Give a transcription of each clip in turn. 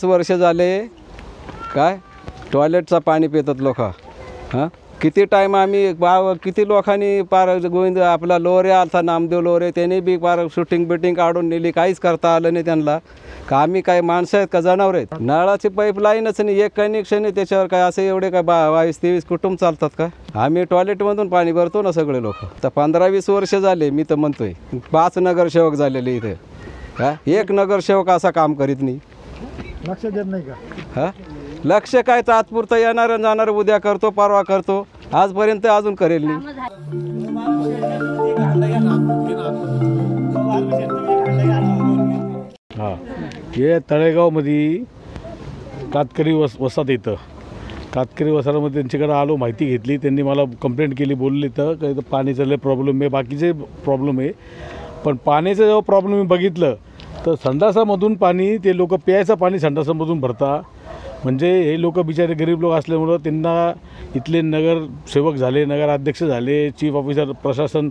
वर्ष झाले काय टॉयलेटचं पाणी पितात लोक। हां किती टाईम आम्ही किती लोकांनी पार गोविंद आपला लोरे आलता नामदेव लोरे त्यांनी बी पार शूटिंग बिटिंग काढून नेली, काहीच करता आलं नाही त्यांना। का आम्ही काय माणसं आहेत का जनावर आहेत? नळाची पाईपलाईनच नाही, एक कनेक्शन आहे त्याच्यावर काय असे एवढे काय 22-23 कुटुंब चालतात का? आम्ही टॉयलेटमधून पाणी भरतो ना सगळे लोक। तर 15-20 वर्ष झाले मी तर म्हणतोय 5 नगरसेवक झालेले इथे। हा एक नगरसेवक असा काम करीत नाही, लक्ष देत नाही का? हां लक्ष काय तात्पुरतं येणार जाणार, उद्या करतो परवा करतो, आजपर्यंत अजून करेल नाही। हां हे तळेगावमध्ये कातकरी वसाहत येतं। कातकरी वसाहतीमध्ये त्यांच्याकडे आलो, माहिती घेतली, त्यांनी मला कंप्लेंट केली, बोलले तर काही पाणीचा लय प्रॉब्लेम आहे, बाकीचे प्रॉब्लेम आहे। पण पाण्याचा जेव्हा प्रॉब्लेम मी बघितलं तर संडासामधून पाणी ते लोक प्यायचं पाणी संडासामधून भरता। म्हणजे हे लोक बिचारे गरीब लोक असल्यामुळं त्यांना इथले नगरसेवक झाले, नगराध्यक्ष झाले, चीफ ऑफिसर, प्रशासन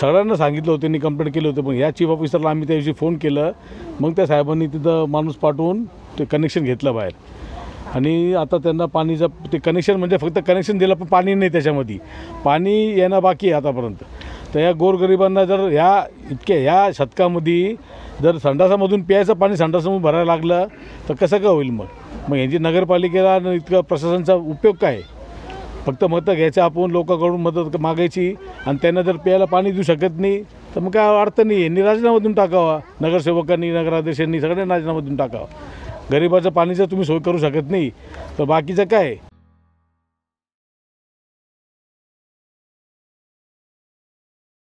सगळ्यांना सांगितलं होतं, त्यांनी कंप्लेंट केलं होतं। पण ह्या चीफ ऑफिसरला आम्ही त्याविषयी फोन केलं, मग त्या साहेबांनी तिथं माणूस पाठवून ते कनेक्शन घेतलं बाहेर। आणि आता त्यांना पाणीचं ते कनेक्शन म्हणजे फक्त कनेक्शन दिलं, पण पाणी नाही, त्याच्यामध्ये पाणी येणं बाकी आहे आतापर्यंत। तर या गोरगरिबांना जर ह्या शतकामध्ये जर संडासामधून प्यायचं पाणी संडासामधून भरायला लागलं तर कसं काय होईल? मग यांची नगरपालिकेला इतका प्रशासनाचा उपयोग काय? फक्त मतं घ्यायचं आपण, लोकांकडून मदत मागायची, आणि त्यांना जर प्यायला पाणी देऊ शकत नाही तर मग काय अर्थ नाही। यांनी राजीनामा देऊन टाकावा, नगरसेवकांनी, नगराध्यक्षांनी सगळ्यांनी राजीनामा देऊन टाकावा। गरिबाचं पाणीचं तुम्ही सोय करू शकत नाही तर बाकीचं काय?